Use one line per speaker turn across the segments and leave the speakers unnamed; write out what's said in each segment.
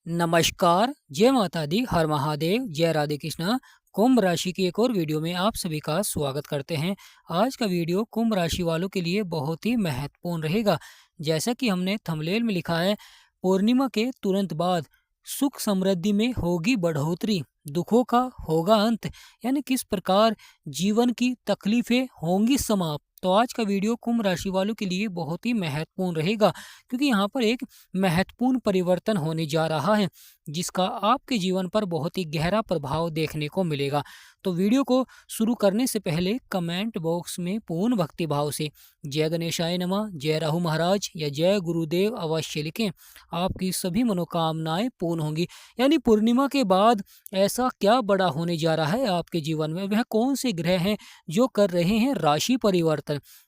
नमस्कार, जय माता दी, हर महादेव, जय राधे कृष्णा। कुंभ राशि की एक और वीडियो में आप सभी का स्वागत करते हैं। आज का वीडियो कुंभ राशि वालों के लिए बहुत ही महत्वपूर्ण रहेगा। जैसा कि हमने थंबनेल में लिखा है, पूर्णिमा के तुरंत बाद सुख समृद्धि में होगी बढ़ोतरी, दुखों का होगा अंत। यानी किस प्रकार जीवन की तकलीफें होंगी समाप्त। तो आज का वीडियो कुंभ राशि वालों के लिए बहुत ही महत्वपूर्ण रहेगा, क्योंकि यहाँ पर एक महत्वपूर्ण परिवर्तन होने जा रहा है जिसका आपके जीवन पर बहुत ही गहरा प्रभाव देखने को मिलेगा। तो वीडियो को शुरू करने से पहले कमेंट बॉक्स में पूर्ण भक्ति भाव से जय गणेशाय नमः, जय राहु महाराज या जय गुरुदेव अवश्य लिखें। आपकी सभी मनोकामनाएं पूर्ण होंगी। यानी पूर्णिमा के बाद ऐसा क्या बड़ा होने जा रहा है आपके जीवन में, वह कौन से ग्रह हैं जो कर रहे हैं राशि परिवर्तन।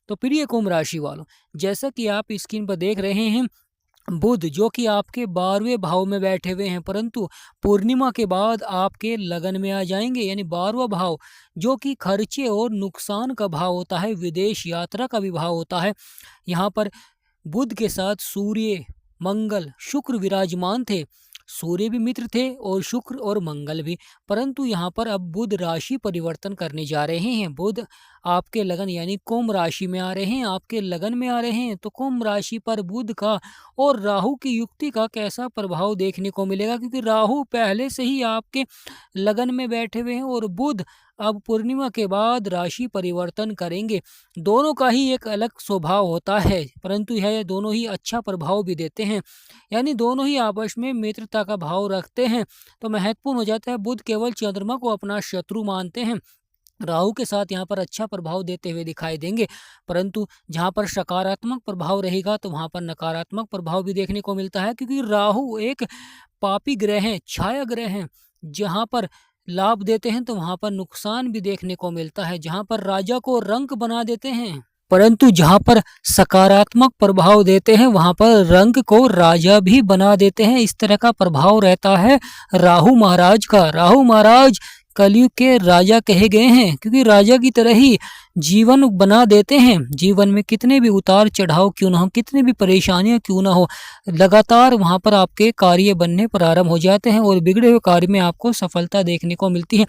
तो प्रिय कुंभ राशि वालों, जैसा कि आप स्क्रीन पर देख रहे हैं, बुध जो कि आपके 12वें भाव में बैठे हुए हैं, परंतु पूर्णिमा के बाद आपके लगन में आ जाएंगे। यानी 12वां भाव जो कि खर्चे और नुकसान का भाव होता है, विदेश यात्रा का भी भाव होता है। यहाँ पर बुध के साथ सूर्य, मंगल, शुक्र विराजमान थे। सूर्य भी मित्र थे और शुक्र और मंगल भी, परंतु यहाँ पर अब बुध राशि परिवर्तन करने जा रहे हैं। बुध आपके लगन यानी कुंभ राशि में आ रहे हैं, आपके लगन में आ रहे हैं। तो कुंभ राशि पर बुध का और राहु की युक्ति का कैसा प्रभाव देखने को मिलेगा, क्योंकि राहु पहले से ही आपके लगन में बैठे हुए हैं और बुध अब पूर्णिमा के बाद राशि परिवर्तन करेंगे। दोनों का ही एक अलग स्वभाव होता है, परंतु यह दोनों ही अच्छा प्रभाव भी देते हैं। यानी दोनों ही आपस में मित्रता का भाव रखते हैं। तो महत्वपूर्ण हो जाता है, बुध केवल चंद्रमा को अपना शत्रु मानते हैं। राहु के साथ यहाँ पर अच्छा प्रभाव देते हुए दिखाई देंगे, परंतु जहाँ पर सकारात्मक प्रभाव रहेगा तो वहाँ पर नकारात्मक प्रभाव भी देखने को मिलता है, क्योंकि राहु एक पापी ग्रह हैं, छाया ग्रह हैं। जहाँ पर लाभ देते हैं तो वहाँ पर नुकसान भी देखने को मिलता है। जहाँ पर राजा को रंक बना देते हैं, परंतु जहाँ पर सकारात्मक प्रभाव देते हैं वहाँ पर रंक को राजा भी बना देते हैं। इस तरह का प्रभाव रहता है राहु महाराज का। राहु महाराज कलयुग के राजा कहे गए हैं, क्योंकि राजा की तरह ही जीवन बना देते हैं। जीवन में कितने भी उतार चढ़ाव क्यों ना हो, कितनी भी परेशानियां क्यों ना हो, लगातार वहां पर आपके कार्य बनने प्रारंभ हो जाते हैं और बिगड़े हुए कार्य में आपको सफलता देखने को मिलती है।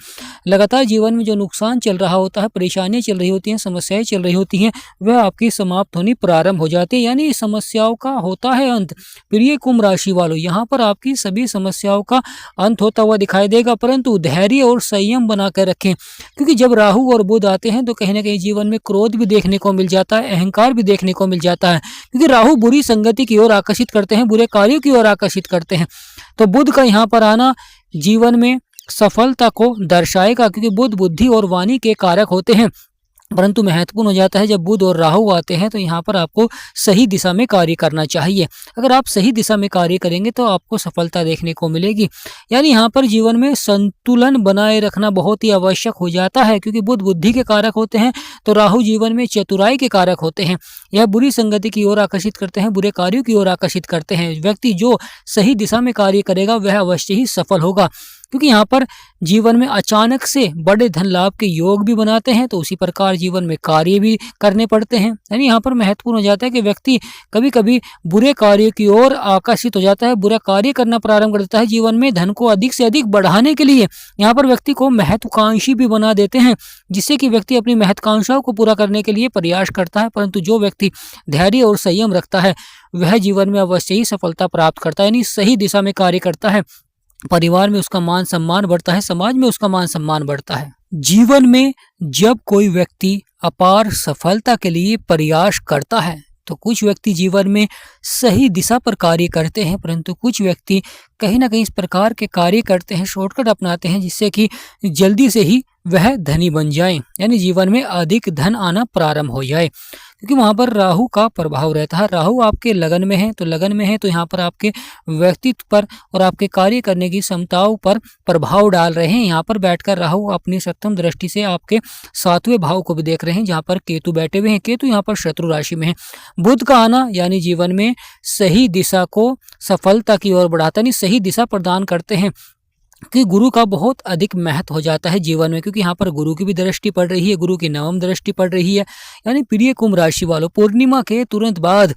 लगातार जीवन में जो नुकसान चल रहा होता है, परेशानियां चल रही होती हैं, समस्याएं चल रही होती हैं, वह आपकी समाप्त होनी प्रारंभ हो जाती है। यानी समस्याओं का होता है अंत। प्रिय कुंभ राशि वालों, यहाँ पर आपकी सभी समस्याओं का अंत होता हुआ दिखाई देगा, परंतु धैर्य और संयम बना कर रखें, क्योंकि जब राहु और बुध आते हैं तो कहीं ना कहीं जीवन में क्रोध भी देखने को मिल जाता है, अहंकार भी देखने को मिल जाता है, क्योंकि राहु बुरी संगति की ओर आकर्षित करते हैं, बुरे कार्यों की ओर आकर्षित करते हैं। तो बुध का यहाँ पर आना जीवन में सफलता को दर्शाएगा, क्योंकि बुध बुद्धि और वाणी के कारक होते हैं। परंतु महत्वपूर्ण हो जाता है जब बुध और राहु आते हैं तो यहाँ पर आपको सही दिशा में कार्य करना चाहिए। अगर आप सही दिशा में कार्य करेंगे तो आपको सफलता देखने को मिलेगी। यानी यहाँ पर जीवन में संतुलन बनाए रखना बहुत ही आवश्यक हो जाता है, क्योंकि बुध बुद्धि के कारक होते हैं तो राहु जीवन में चतुराई के कारक होते हैं। यह बुरी संगति की ओर आकर्षित करते हैं, बुरे कार्यों की ओर आकर्षित करते हैं। व्यक्ति जो सही दिशा में कार्य करेगा वह अवश्य ही सफल होगा, क्योंकि यहाँ पर जीवन में अचानक से बड़े धन लाभ के योग भी बनाते हैं, तो उसी प्रकार जीवन में कार्य भी करने पड़ते हैं। यानी यहाँ पर महत्वपूर्ण हो जाता है कि व्यक्ति कभी कभी बुरे कार्य की ओर आकर्षित हो जाता है, बुरा कार्य करना प्रारंभ कर देता है। जीवन में धन को अधिक से अधिक बढ़ाने के लिए यहाँ पर व्यक्ति को महत्वाकांक्षी भी बना देते हैं, जिससे कि व्यक्ति अपनी महत्वाकांक्षाओं को पूरा करने के लिए प्रयास करता है। परंतु जो व्यक्ति धैर्य और संयम रखता है वह जीवन में अवश्य ही सफलता प्राप्त करता है, यानी सही दिशा में कार्य करता है। परिवार में उसका मान सम्मान बढ़ता है, समाज में उसका मान सम्मान बढ़ता है। जीवन में जब कोई व्यक्ति अपार सफलता के लिए प्रयास करता है तो कुछ व्यक्ति जीवन में सही दिशा पर कार्य करते हैं, परंतु कुछ व्यक्ति कहीं ना कहीं इस प्रकार के कार्य करते हैं, शॉर्टकट अपनाते हैं, जिससे कि जल्दी से ही वह धनी बन जाए, यानी जीवन में अधिक धन आना प्रारंभ हो जाए, क्योंकि वहां पर राहु का प्रभाव रहता है। राहु आपके लगन में है, तो यहाँ पर आपके व्यक्तित्व पर और आपके कार्य करने की क्षमताओं पर प्रभाव डाल रहे हैं। यहाँ पर बैठकर राहु अपनी सप्तम दृष्टि से आपके 7वें भाव को भी देख रहे हैं, जहाँ पर केतु बैठे हुए हैं। केतु यहाँ पर शत्रु राशि में है। बुध का आना यानी जीवन में सही दिशा को सफलता की ओर बढ़ाता, यानी सही दिशा प्रदान करते हैं। कि गुरु का बहुत अधिक महत्व हो जाता है जीवन में, क्योंकि यहाँ पर गुरु की भी दृष्टि पड़ रही है, गुरु की नवम दृष्टि पड़ रही है। यानी प्रिय कुंभ राशि वालों, पूर्णिमा के तुरंत बाद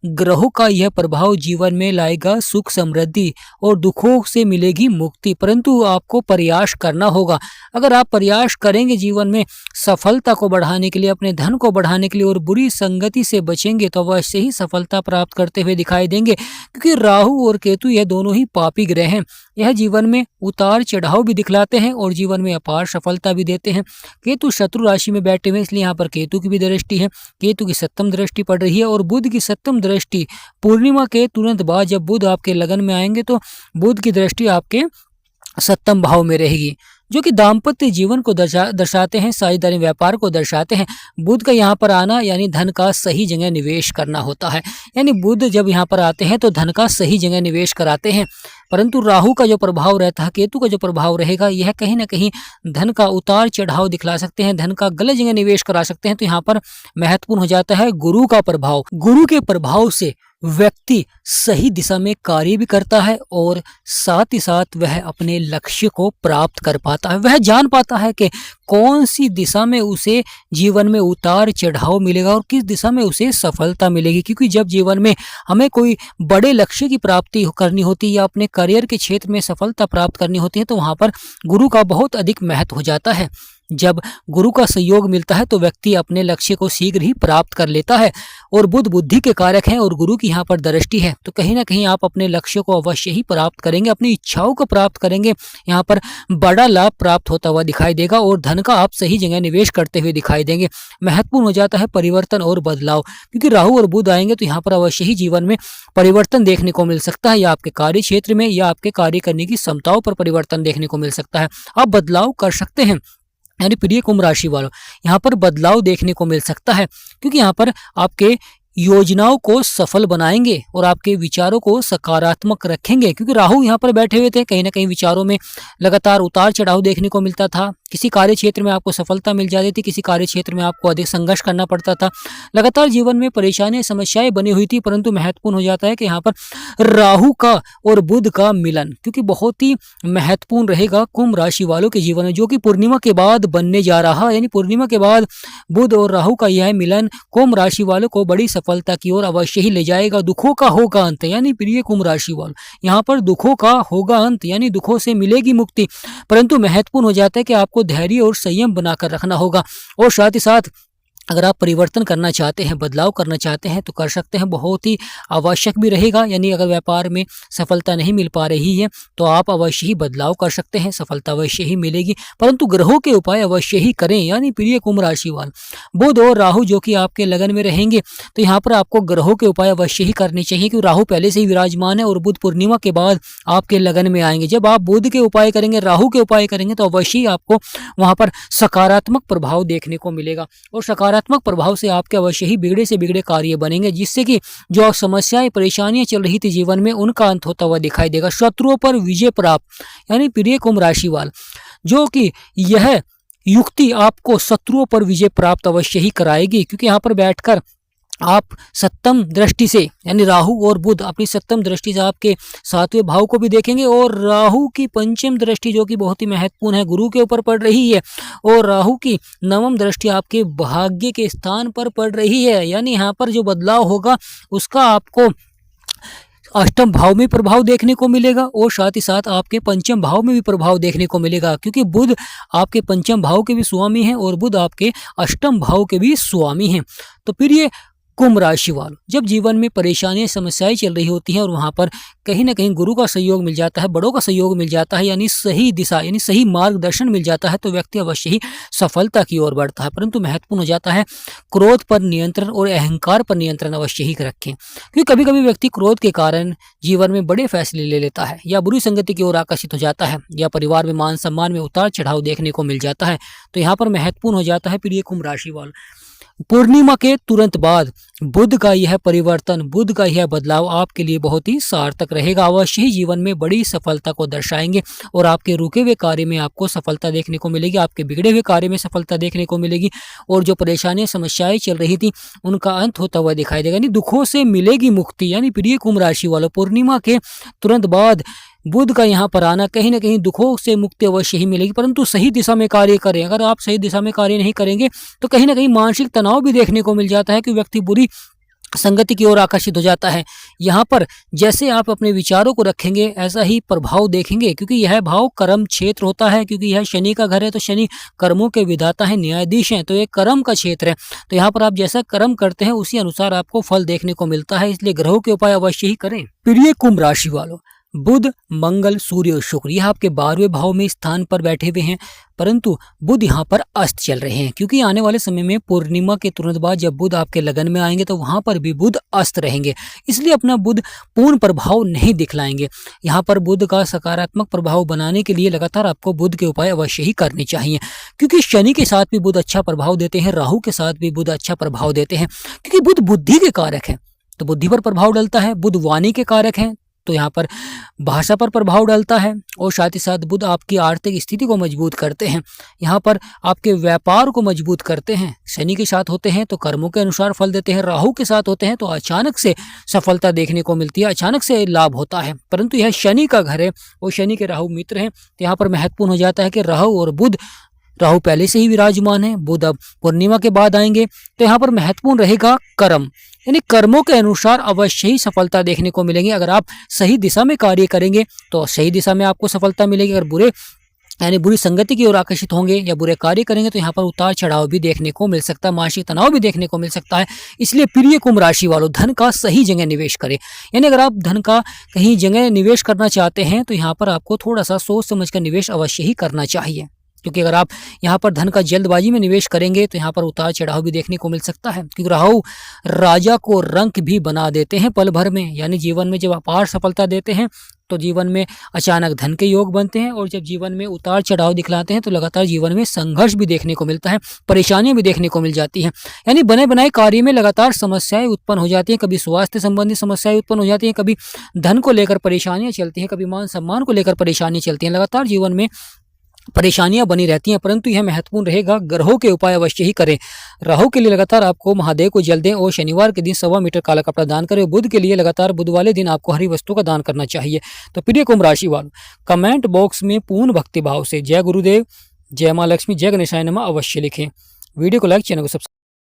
ग्रहों का यह प्रभाव जीवन में लाएगा सुख समृद्धि और दुखों से मिलेगी मुक्ति, परंतु आपको प्रयास करना होगा। अगर आप प्रयास करेंगे जीवन में सफलता को बढ़ाने के लिए, अपने धन को बढ़ाने के लिए और बुरी संगति से बचेंगे तो अवश्य ही सफलता प्राप्त करते हुए दिखाई देंगे, क्योंकि राहु और केतु यह दोनों ही पापी ग्रह हैं। यह जीवन में उतार चढ़ाव भी दिखलाते हैं और जीवन में अपार सफलता भी देते हैं। केतु शत्रु राशि में बैठे हुए, इसलिए यहाँ पर केतु की भी दृष्टि है। केतु की सप्तम दृष्टि पड़ रही है और बुध की सप्तम दृष्टि पूर्णिमा के तुरंत बाद जब बुध आपके लगन में आएंगे तो बुध की दृष्टि आपके सप्तम भाव में रहेगी, जो कि दाम्पत्य जीवन को दर्शाते हैं, साझेदारी व्यापार को दर्शाते हैं। बुध का यहाँ पर आना यानी धन का सही जगह निवेश करना होता है। यानी बुध जब यहाँ पर आते हैं तो धन का सही जगह निवेश कराते हैं, परंतु राहु का जो प्रभाव रहता है, केतु का जो प्रभाव रहेगा, यह कहीं ना कहीं धन का उतार चढ़ाव दिखला सकते हैं, धन का गलत जगह निवेश करा सकते हैं। तो यहाँ पर महत्वपूर्ण हो जाता है गुरु का प्रभाव। गुरु के प्रभाव से व्यक्ति सही दिशा में कार्य भी करता है और साथ ही साथ वह अपने लक्ष्य को प्राप्त कर पाता है। वह जान पाता है कि कौन सी दिशा में उसे जीवन में उतार चढ़ाव मिलेगा और किस दिशा में उसे सफलता मिलेगी, क्योंकि जब जीवन में हमें कोई बड़े लक्ष्य की प्राप्ति करनी होती है या अपने करियर के क्षेत्र में सफलता प्राप्त करनी होती है तो वहाँ पर गुरु का बहुत अधिक महत्व हो जाता है। जब गुरु का सहयोग मिलता है तो व्यक्ति अपने लक्ष्य को शीघ्र ही प्राप्त कर लेता है और बुध बुद्धि के कारक हैं और गुरु की यहाँ पर दृष्टि है, तो कहीं ना कहीं आप अपने लक्ष्य को अवश्य ही प्राप्त करेंगे, अपनी इच्छाओं को प्राप्त करेंगे। यहाँ पर बड़ा लाभ प्राप्त होता हुआ दिखाई देगा और धन का आप सही जगह निवेश करते हुए दिखाई देंगे। महत्वपूर्ण हो जाता है परिवर्तन और बदलाव, क्योंकि राहु और बुध आएंगे तो यहाँ पर अवश्य ही जीवन में परिवर्तन देखने को मिल सकता है, या आपके कार्य क्षेत्र में या आपके कार्य करने की क्षमताओं पर परिवर्तन देखने को मिल सकता है। आप बदलाव कर सकते हैं। यानी प्रिय कुंभ राशि वालों, यहाँ पर बदलाव देखने को मिल सकता है, क्योंकि यहाँ पर आपके योजनाओं को सफल बनाएंगे और आपके विचारों को सकारात्मक रखेंगे, क्योंकि राहु यहाँ पर बैठे हुए थे। कहीं ना कहीं विचारों में लगातार उतार चढ़ाव देखने को मिलता था। किसी कार्य क्षेत्र में आपको सफलता मिल जाती थी, किसी कार्य क्षेत्र में आपको अधिक संघर्ष करना पड़ता था। लगातार जीवन में परेशानियां समस्याएं बनी हुई थी, परंतु महत्वपूर्ण हो जाता है कि यहाँ पर राहु का और बुध का मिलन, क्योंकि बहुत ही महत्वपूर्ण रहेगा कुंभ राशि वालों के जीवन में, जो कि पूर्णिमा के बाद बनने जा रहा है। यानी पूर्णिमा के बाद बुध और राहु का यह मिलन कुंभ राशि वालों को बड़ी सफलता की ओर अवश्य ही ले जाएगा। दुखों का होगा अंत, यानी प्रिय कुंभ राशि वालों, यहाँ पर दुखों का होगा अंत, यानी दुखों से मिलेगी मुक्ति। परंतु महत्वपूर्ण हो जाता है कि आपको धैर्य और संयम बनाकर रखना होगा और साथ ही साथ अगर आप परिवर्तन करना चाहते हैं, बदलाव करना चाहते हैं तो कर सकते हैं, बहुत ही आवश्यक भी रहेगा। यानी अगर व्यापार में सफलता नहीं मिल पा रही है तो आप अवश्य ही बदलाव कर सकते हैं, सफलता अवश्य ही मिलेगी, परंतु ग्रहों के उपाय अवश्य ही करें। यानी प्रिय कुंभ राशि वाले, बुध और राहु जो कि आपके लगन में रहेंगे तो यहाँ पर आपको ग्रहों के उपाय अवश्य ही करने चाहिए, क्योंकि राहु पहले से ही विराजमान है और बुध पूर्णिमा के बाद आपके लगन में आएंगे। जब आप बुध के उपाय करेंगे, राहु के उपाय करेंगे तो अवश्य ही आपको वहाँ पर सकारात्मक प्रभाव देखने को मिलेगा और सकारात्मक प्रभाव से आपके अवश्य ही बिगड़े से बिगड़े कार्य बनेंगे, जिससे कि जो समस्याएं परेशानियां चल रही थी जीवन में उनका अंत होता हुआ दिखाई देगा। शत्रुओं पर विजय प्राप्त, यानी प्रिय कुंभ राशि वाले, जो कि यह युक्ति आपको शत्रुओं पर विजय प्राप्त अवश्य ही कराएगी, क्योंकि यहाँ पर बैठकर आप सप्तम दृष्टि से, यानी राहु और बुध अपनी सप्तम दृष्टि से आपके सातवें भाव को भी देखेंगे और राहु की पंचम दृष्टि जो कि बहुत ही महत्वपूर्ण है गुरु के ऊपर पड़ रही है और राहु की नवम दृष्टि आपके भाग्य के स्थान पर पड़ रही है। यानी यहाँ पर जो बदलाव होगा उसका आपको अष्टम भाव में प्रभाव देखने को मिलेगा और साथ ही साथ आपके पंचम भाव में भी प्रभाव देखने को मिलेगा, क्योंकि बुध आपके पंचम भाव के भी स्वामी हैं और बुध आपके अष्टम भाव के भी स्वामी हैं। तो फिर ये कुंभ राशि वालों, जब जीवन में परेशानियां समस्याएं चल रही होती हैं और वहां पर कहीं ना कहीं गुरु का सहयोग मिल जाता है, बड़ों का सहयोग मिल जाता है, यानी सही दिशा यानी सही मार्गदर्शन मिल जाता है तो व्यक्ति अवश्य ही सफलता की ओर बढ़ता है। परंतु महत्वपूर्ण हो जाता है क्रोध पर नियंत्रण और अहंकार पर नियंत्रण अवश्य ही रखें, क्योंकि कभी कभी व्यक्ति क्रोध के कारण जीवन में बड़े फैसले ले लेता है या बुरी संगति की ओर आकर्षित हो जाता है या परिवार में मान सम्मान में उतार चढ़ाव देखने को मिल जाता है। तो यहाँ पर महत्वपूर्ण हो जाता है प्रिय कुंभ राशि वालों, पूर्णिमा के तुरंत बाद बुध का यह परिवर्तन, बुध का यह बदलाव आपके लिए बहुत ही सार्थक रहेगा। अवश्य ही जीवन में बड़ी सफलता को दर्शाएंगे और आपके रुके हुए कार्य में आपको सफलता देखने को मिलेगी, आपके बिगड़े हुए कार्य में सफलता देखने को मिलेगी और जो परेशानियां समस्याएं चल रही थी उनका अंत होता हुआ दिखाई देगा, यानी दुखों से मिलेगी मुक्ति। यानी प्रिय कुंभ राशि वालों, पूर्णिमा के तुरंत बाद बुध का यहाँ पर आना कहीं ना कहीं दुखों से मुक्ति अवश्य ही मिलेगी, परंतु सही दिशा में कार्य करें। अगर आप सही दिशा में कार्य नहीं करेंगे तो कहीं ना कहीं मानसिक तनाव भी देखने को मिल जाता है कि व्यक्ति बुरी संगति की ओर आकर्षित हो जाता है। यहाँ पर जैसे आप अपने विचारों को रखेंगे ऐसा ही प्रभाव देखेंगे, क्योंकि यह भाव कर्म क्षेत्र होता है, क्योंकि यह शनि का घर है तो शनि कर्मों के विधाता है, न्यायाधीश हैं, तो ये कर्म का क्षेत्र है। तो यहाँ पर आप जैसा कर्म करते हैं उसी अनुसार आपको फल देखने को मिलता है, इसलिए ग्रहों के उपाय अवश्य ही करें। प्रिय कुंभ राशि वालों, बुध, मंगल, सूर्य और शुक्र यह आपके 12वें भाव में स्थान पर बैठे हुए हैं, परंतु बुध यहाँ पर अस्त चल रहे हैं, क्योंकि आने वाले समय में पूर्णिमा के तुरंत बाद जब बुध आपके लगन में आएंगे तो वहां पर भी बुध अस्त रहेंगे, इसलिए अपना बुध पूर्ण प्रभाव नहीं दिखलाएंगे। यहाँ पर बुध का सकारात्मक प्रभाव बनाने के लिए लगातार आपको बुध के उपाय अवश्य ही करने चाहिए, क्योंकि शनि के साथ भी बुध अच्छा प्रभाव देते हैं, राहु के साथ भी बुध अच्छा प्रभाव देते हैं, क्योंकि बुध बुद्धि के कारक है तो बुद्धि पर प्रभाव डलता है। बुध वाणी के कारक हैं तो यहाँ पर भाषा पर प्रभाव डालता है और साथ ही साथ बुध आपकी आर्थिक स्थिति को मजबूत करते हैं, यहाँ पर आपके व्यापार को मजबूत करते हैं। शनि के साथ होते हैं तो कर्मों के अनुसार फल देते हैं, राहु के साथ होते हैं तो अचानक से सफलता देखने को मिलती है, अचानक से लाभ होता है। परंतु यह शनि का घर है और शनि के राहु मित्र हैं, तो यहाँ पर महत्वपूर्ण हो जाता है कि राहु और बुध, राहु पहले से ही विराजमान है, बुध अब पूर्णिमा के बाद आएंगे, तो यहाँ पर महत्वपूर्ण रहेगा कर्म, यानी कर्मों के अनुसार अवश्य ही सफलता देखने को मिलेगी। अगर आप सही दिशा में कार्य करेंगे तो सही दिशा में आपको सफलता मिलेगी, अगर बुरे यानी बुरी संगति की ओर आकर्षित होंगे या बुरे कार्य करेंगे तो यहाँ पर उतार चढ़ाव भी देखने को मिल सकता है, मानसिक तनाव भी देखने को मिल सकता है। इसलिए प्रिय कुंभ राशि वालों, धन का सही जगह निवेश करें, यानी अगर आप धन का कहीं जगह निवेश करना चाहते हैं तो यहाँ पर आपको थोड़ा सा सोच समझ कर निवेश अवश्य ही करना चाहिए, क्योंकि अगर आप यहाँ पर धन का जल्दबाजी में निवेश करेंगे तो यहाँ पर उतार चढ़ाव भी देखने को मिल सकता है, क्योंकि राहु राजा को रंक भी बना देते हैं पल भर में, यानी जीवन में जब अपार सफलता देते हैं तो जीवन में अचानक धन के योग बनते हैं और जब जीवन में उतार चढ़ाव दिखलाते हैं तो लगातार जीवन में संघर्ष भी देखने को मिलता है, परेशानियां भी देखने को मिल जाती हैं, यानी बने बनाए कार्य में लगातार समस्याएं उत्पन्न हो जाती हैं, कभी स्वास्थ्य संबंधी समस्याएं उत्पन्न हो जाती हैं, कभी धन को लेकर परेशानियां चलती हैं, कभी मान सम्मान को लेकर परेशानियां चलती हैं, लगातार जीवन में परेशानियां बनी रहती हैं। परंतु यह महत्वपूर्ण रहेगा, ग्रहों के उपाय अवश्य ही करें। राहु के लिए लगातार आपको महादेव को जल दें और शनिवार के दिन 1.25 मीटर काला कपड़ा दान करें। बुध के लिए लगातार बुध वाले दिन आपको हरी वस्तु का दान करना चाहिए। तो प्रिय कुंभ राशि वालों, कमेंट बॉक्स में पूर्ण भक्ति भाव से जय गुरुदेव, जय माँ लक्ष्मी, जय गणेशाय नमः अवश्य लिखें। वीडियो को लाइक, चैनल को सब्सक्राइब